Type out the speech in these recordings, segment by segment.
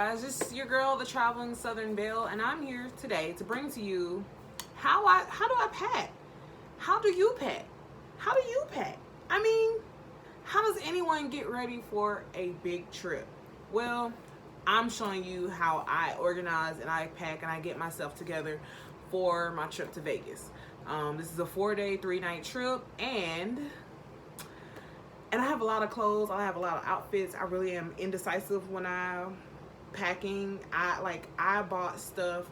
guys, it's your girl, the traveling Southern Belle, and I'm here today to bring to you how do I pack? How do you pack? How do you pack? I mean, how does anyone get ready for a big trip? Well, I'm showing you how I organize and I pack and I get myself together for my trip to Vegas. This is a 4-day, 3-night trip, and I have a lot of clothes. I have a lot of outfits. I really am indecisive when I'm packing. I bought stuff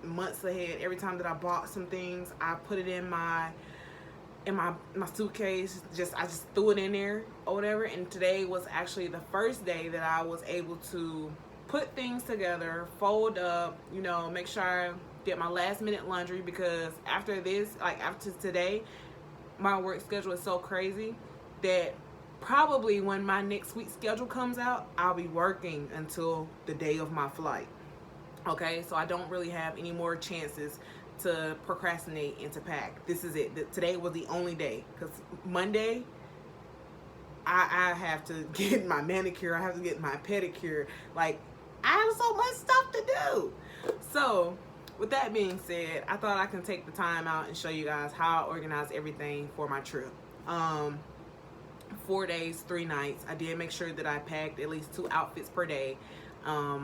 months ahead. Every time that I bought some things, I put it in my suitcase. I just threw it in there or whatever. And today was actually the first day that I was able to put things together, fold up, make sure I get my last minute laundry, because after today, my work schedule is so crazy that probably when my next week's schedule comes out, I'll be working until the day of my flight. Okay, so I don't really have any more chances to procrastinate and to pack. This is it. Today was the only day, because Monday I have to get my manicure, I have to get my pedicure. Like, I have so much stuff to do. So with that being said, I thought I can take the time out and show you guys how I organize everything for my trip. 4 days, 3 nights. I did make sure that I packed at least 2 outfits per day. I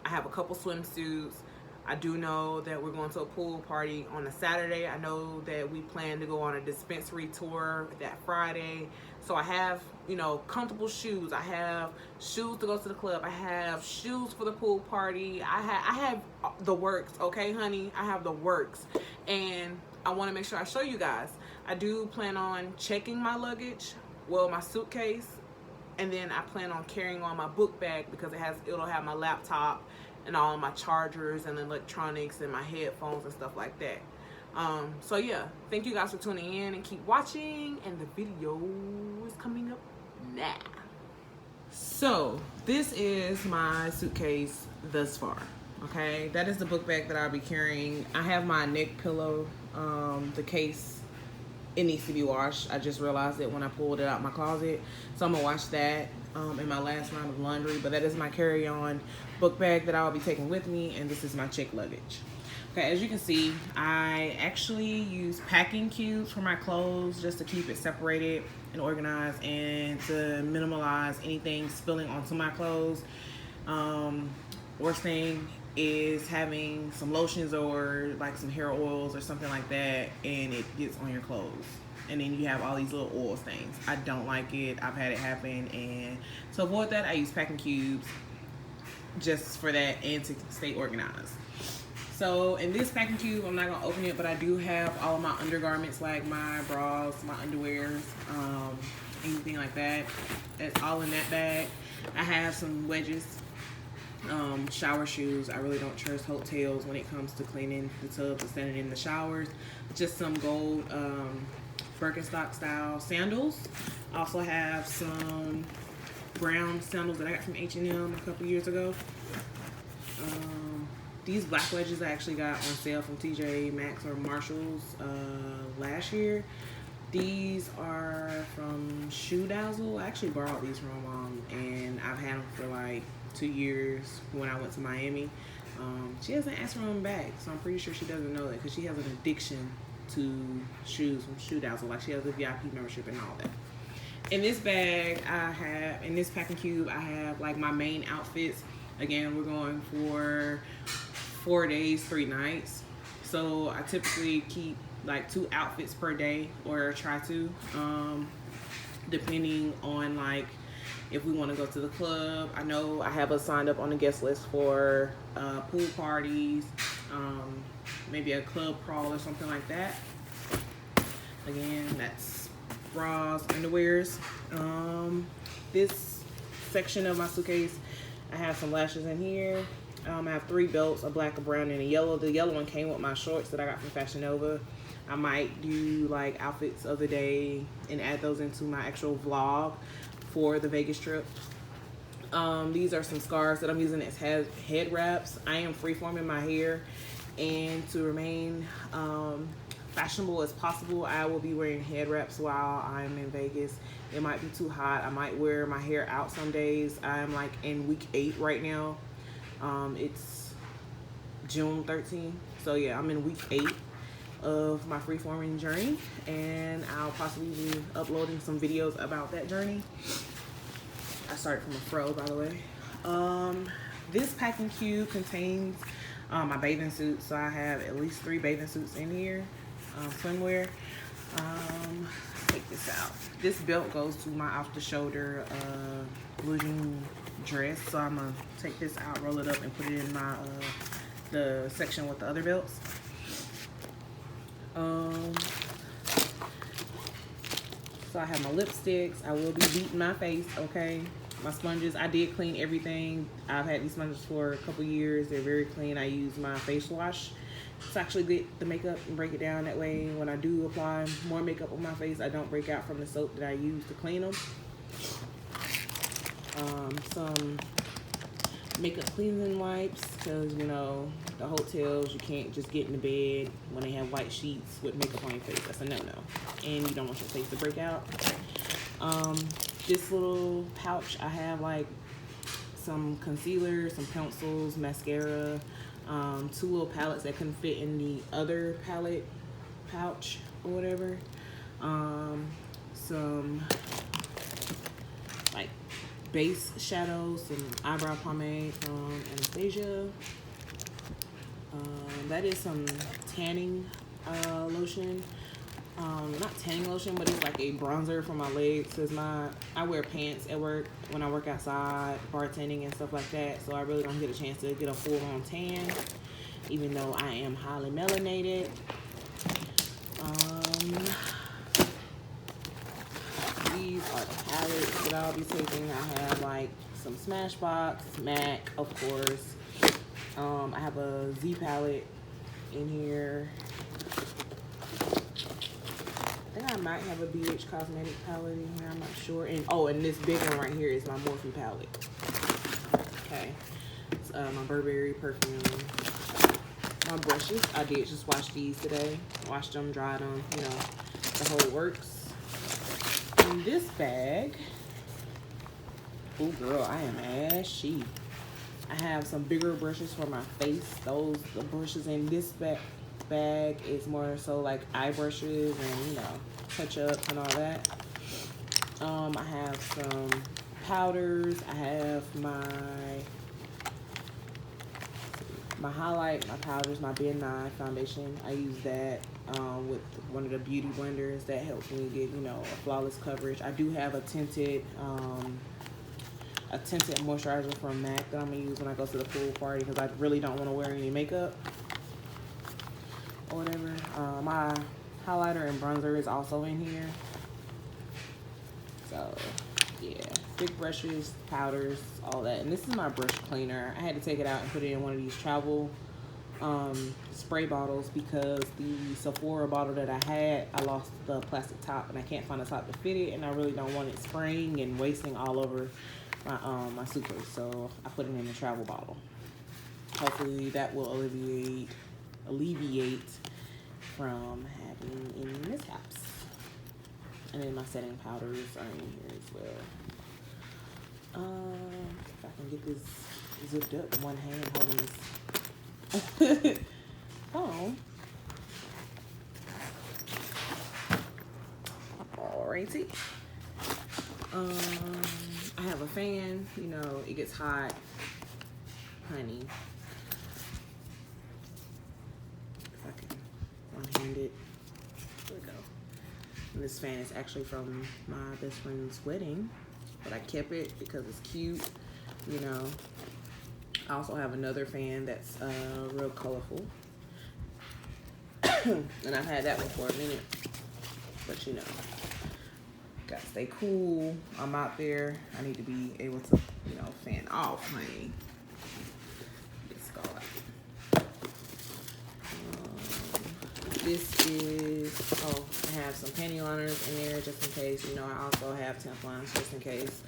have a couple swimsuits. I do know that we're going to a pool party on a Saturday. I know that we plan to go on a dispensary tour that Friday. So I have, comfortable shoes. I have shoes to go to the club. I have shoes for the pool party. I have the works, okay, honey? I have the works. And I want to make sure I show you guys. I do plan on checking my luggage, my suitcase, and then I plan on carrying on my book bag, because it'll have my laptop and all of my chargers and electronics and my headphones and stuff like that. So yeah, thank you guys for tuning in and keep watching, and the video is coming up now. So this is my suitcase thus far. Okay, that is the book bag that I'll be carrying. I have my neck pillow, the case, it needs to be washed. I just realized it when I pulled it out my closet. So I'm gonna wash that in my last round of laundry. But that is my carry-on book bag that I'll be taking with me, and this is my check luggage. Okay, as you can see, I actually use packing cubes for my clothes just to keep it separated and organized and to minimize anything spilling onto my clothes. Worst thing is having some lotions or like some hair oils or something like that, and it gets on your clothes, and then you have all these little oil stains. I don't like it. I've had it happen, and to avoid that, I use packing cubes just for that and to stay organized. So in this packing cube, I'm not gonna open it, but I do have all of my undergarments, like my bras, my underwears, anything like that. That's all in that bag. I have some wedges, shower shoes. I really don't trust hotels when it comes to cleaning the tubs and standing in the showers. Just some gold Birkenstock style sandals. I also have some brown sandals that I got from H&M a couple years ago. These black wedges I actually got on sale from TJ Maxx or Marshalls last year. These are from Shoe Dazzle. I actually borrowed these from my mom, and I've had them for like 2 years when I went to Miami. She hasn't asked for them back, so I'm pretty sure she doesn't know that, because she has an addiction to shoes from Shoe Dazzle. Like, she has a VIP membership and all that. In this bag, in this packing cube, I have like my main outfits. Again, we're going for 4 days, 3 nights. So I typically keep like 2 outfits per day, or try to, depending on like if we want to go to the club. I know I have us signed up on the guest list for pool parties, maybe a club crawl or something like that. Again, that's bras, underwears. This section of my suitcase, I have some lashes in here. I have 3 belts, a black, a brown, and a yellow. The yellow one came with my shorts that I got from Fashion Nova. I might do like outfits of the day and add those into my actual vlog for the Vegas trip. These are some scarves that I'm using as head wraps. I am freeforming my hair, and to remain fashionable as possible, I will be wearing head wraps while I'm in Vegas. It might be too hot. I might wear my hair out some days. I'm like in week 8 right now. It's June 13th. So yeah, I'm in week 8 of my freeforming journey, and I'll possibly be uploading some videos about that journey. I started from a fro, by the way. This packing cube contains my bathing suits, so I have at least 3 bathing suits in here, swimwear. Take this out. This belt goes to my off-the-shoulder blue jean dress, so I'm gonna take this out, roll it up, and put it in my the section with the other belts. So I have my lipsticks. I will be beating my face, okay? My sponges, I did clean everything. I've had these sponges for a couple years. They're very clean. I use my face wash to actually get the makeup and break it down. That way, when I do apply more makeup on my face, I don't break out from the soap that I use to clean them. Some makeup cleansing wipes, because you know the hotels, you can't just get in the bed when they have white sheets with makeup on your face. That's a no-no, and you don't want your face to break out. This little pouch, I have like some concealer, some pencils, mascara, 2 little palettes that couldn't fit in the other palette pouch or whatever. Some like base shadows, some eyebrow pomade from Anastasia. That is some tanning lotion. Not tanning lotion, but it's like a bronzer for my legs, because I wear pants at work when I work outside, bartending and stuff like that, so I really don't get a chance to get a full-on tan, even though I am highly melanated. These are the palettes that I'll be taking. I have like some Smashbox, MAC, of course. I have a Z palette in here. I think I might have a BH Cosmetic palette in here, I'm not sure. And this big one right here is my Morphe palette. Okay, it's my Burberry perfume. My brushes, I did just wash these today. Washed them, dried them, you know, the whole works. In this bag, oh girl, I am ashy. I have some bigger brushes for my face. The brushes in this bag is more so like eye brushes and, you know, touch ups and all that. I have some powders. I have my highlight, my powders, my Ben Nye foundation. I use that with one of the beauty blenders. That helps me get, you know, a flawless coverage. I do have a tinted moisturizer from MAC that I'm gonna use when I go to the pool party, because I really don't want to wear any makeup or whatever. My highlighter and bronzer is also in here. So yeah, big brushes, powders, all that. And this is my brush cleaner. I had to take it out and put it in one of these travel spray bottles, because the Sephora bottle that I had, I lost the plastic top and I can't find a top to fit it, and I really don't want it spraying and wasting all over my suitcase, so I put it in a travel bottle. Hopefully that will alleviate from having any mishaps. And then my setting powders are in here as well. If I can get this zipped up in one hand holding this phone. Alrighty. I have a fan, you know, it gets hot, honey. If I can one-hand it, there we go. And this fan is actually from my best friend's wedding, but I kept it because it's cute, you know. I also have another fan that's real colorful. And I've had that one for a minute, but you know, gotta stay cool. I'm out there. I need to be able to, you know, fan off, honey. This guy. This is, I have some panty liners in there just in case. You know, I also have tampons just in case.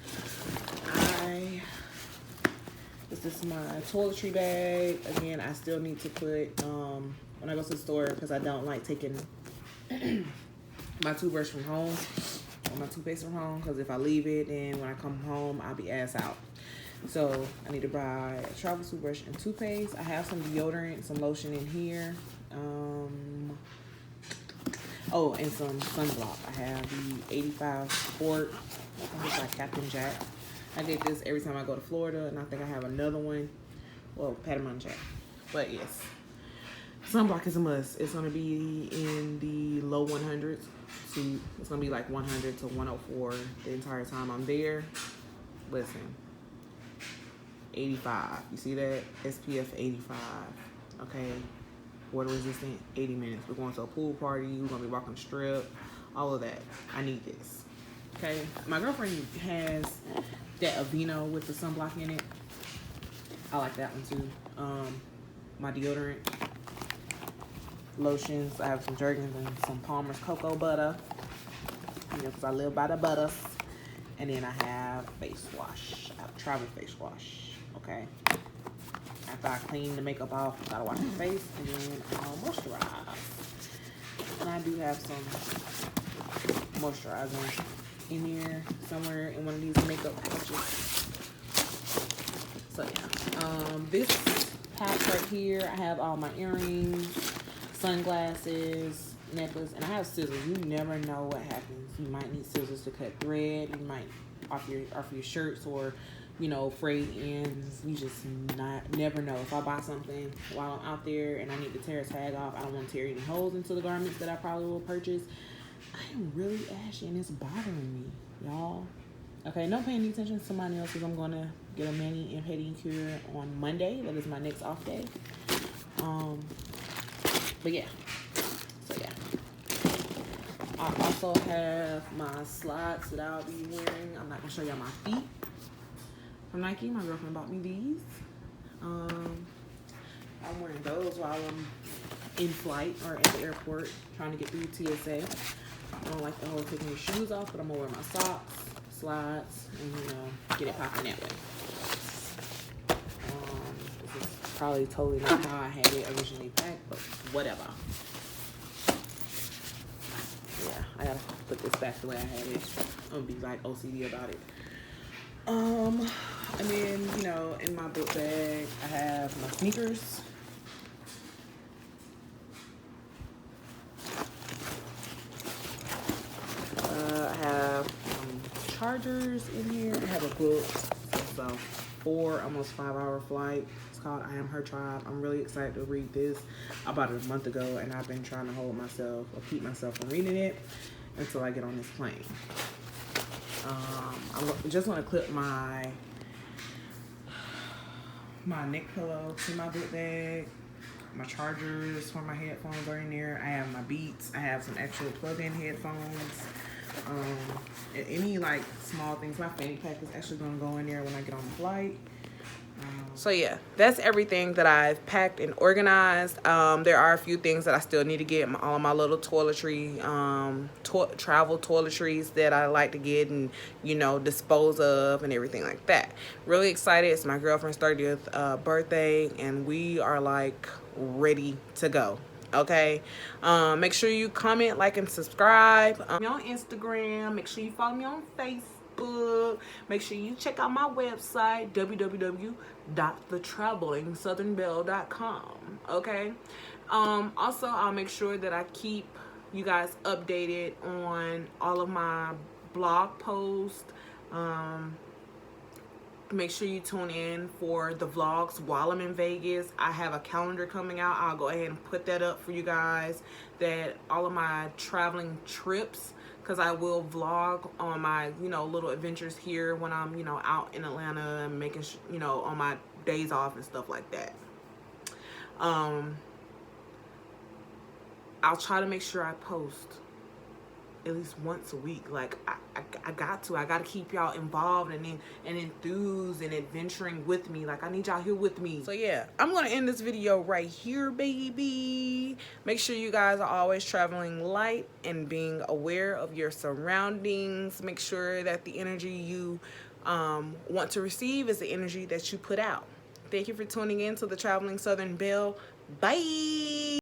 This is my toiletry bag. Again, I still need to put, when I go to the store, because I don't like taking my toothbrush from home or my toothpaste from home, because if I leave it, then when I come home, I'll be ass out. So I need to buy a travel toothbrush and toothpaste. I have some deodorant, some lotion in here. Oh, and some sunblock. I have the 85 Sport. I think it's like Captain Jack. I get this every time I go to Florida, and I think I have another one. Well, Patagon Jack. But yes, sunblock is a must. It's gonna be in the low 100s. See, it's gonna be like 100 to 104 the entire time I'm there. Listen, 85. You see that? SPF 85. Okay. Water resistant, 80 minutes. We're going to a pool party. We're gonna be walking the strip. All of that. I need this. Okay. My girlfriend has that Aveeno with the sunblock in it. I like that one too. My deodorant, lotions. I have some Jergens and some Palmer's cocoa butter. You know, because I live by the butters. And then I have face wash. I have travel face wash. Okay. After I clean the makeup off, I gotta wash my face and then I'll moisturize. And I do have some moisturizer in here somewhere in one of these makeup pouches. So yeah, this pouch right here, I have all my earrings, sunglasses, necklace, and I have scissors. You never know what happens. You might need scissors to cut thread. You might off your shirts or, you know, frayed ends. You just never know. If I buy something while I'm out there and I need to tear a tag off, I don't want to tear any holes into the garments that I probably will purchase. I am really ashy and it's bothering me, y'all. Okay, no paying any attention to somebody else because I'm going to get a mani and pedicure on Monday. That is my next off day. But yeah. So yeah. I also have my slides that I'll be wearing. I'm not going to show y'all my feet. From Nike, my girlfriend bought me these. I'm wearing those while I'm in flight or at the airport trying to get through TSA. I don't like the whole taking your shoes off, but I'm gonna wear my socks, slides, and you know, get it popping that way. This is probably totally not how I had it originally packed, but whatever. Yeah, I gotta put this back the way I had it. I'm gonna be like OCD about it. And then, you know, in my book bag, I have my sneakers. I have chargers in here. I have a book. It's a 4, almost 5-hour flight. It's called I Am Her Tribe. I'm really excited to read this. I bought it a month ago, and I've been trying to hold myself or keep myself from reading it until I get on this plane. I just want to clip my neck pillow to my book bag. My chargers for my headphones are in there. I have my Beats. I have some actual plug-in headphones. Any like small things. My fanny pack is actually going to go in there when I get on the flight. So yeah, that's everything that I've packed and organized. There are a few things that I still need to get. All of my little toiletry, travel toiletries that I like to get and, you know, dispose of and everything like that. Really excited. It's my girlfriend's 30th birthday and we are like ready to go. Okay, make sure you comment, like, and subscribe. Me on Instagram. Make sure you follow me on Facebook. Make sure you check out my website, www.thetravelingsouthernnbelle.com. Okay. Also, I'll make sure that I keep you guys updated on all of my blog posts. Make sure you tune in for the vlogs while I'm in Vegas. I have a calendar coming out. I'll go ahead and put that up for you guys. That all of my traveling trips, because I will vlog on my, you know, little adventures here when I'm, you know, out in Atlanta and making, you know, on my days off and stuff like that. I'll try to make sure I post at least once a week. Like I got to keep y'all involved and enthused and adventuring with me. Like I need y'all here with me. So yeah, I'm gonna end this video right here, baby. Make sure you guys are always traveling light and being aware of your surroundings. Make sure that the energy you want to receive is the energy that you put out. Thank you for tuning in to the Traveling Southern Belle. Bye.